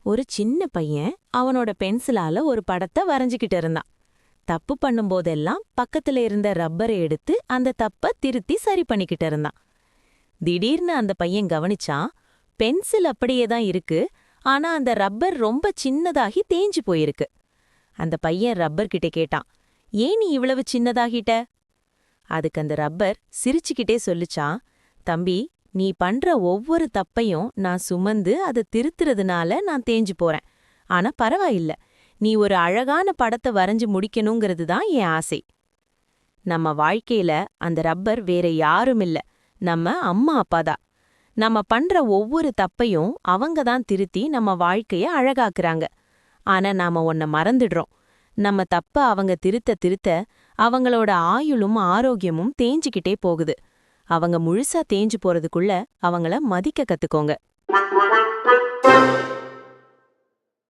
ஒரு சின்ன பையன் அவனோட பென்சிலால ஒரு படத்தை வரைஞ்சுக்கிட்டு இருந்தான். தப்பு பண்ணும்போதெல்லாம் பக்கத்துல இருந்த ரப்பரை எடுத்து அந்த தப்ப திருத்தி சரி பண்ணிக்கிட்டு இருந்தான். திடீர்னு அந்த பையன் கவனிச்சான், பென்சில் அப்படியே தான் இருக்கு, ஆனா அந்த ரப்பர் ரொம்ப சின்னதாகி தேஞ்சு போயிருக்கு. அந்த பையன் ரப்பர் கிட்ட கேட்டான், ஏன் நீ இவ்வளவு சின்னதாகிட்ட? அதுக்கு அந்த ரப்பர் சிரிச்சுக்கிட்டே சொல்லுச்சான், தம்பி, நீ பண்ற ஒவ்வொரு தப்பையும் நான் சுமந்து அதை திருத்துறதுனால நான் தேஞ்சு போறேன். ஆனா பரவாயில்ல, நீ ஒரு அழகான படத்தை வரைஞ்சு முடிக்கணுங்கிறது தான் என் ஆசை. நம்ம வாழ்க்கையில அந்த ரப்பர் வேற யாரும் இல்ல, நம்ம அம்மா அப்பா தான். நம்ம பண்ற ஒவ்வொரு தப்பையும் அவங்க தான் திருத்தி நம்ம வாழ்க்கைய அழகாக்குறாங்க. ஆனா நாம ஒன்ன மறந்துடுறோம். நம்ம தப்ப அவங்க திருத்த திருத்த அவங்களோட ஆயுளும் ஆரோக்கியமும் தேஞ்சுக்கிட்டே போகுது. அவங்க முழுசா தேஞ்சு போறதுக்குள்ள அவங்கள மதிக்க கத்துக்கோங்க.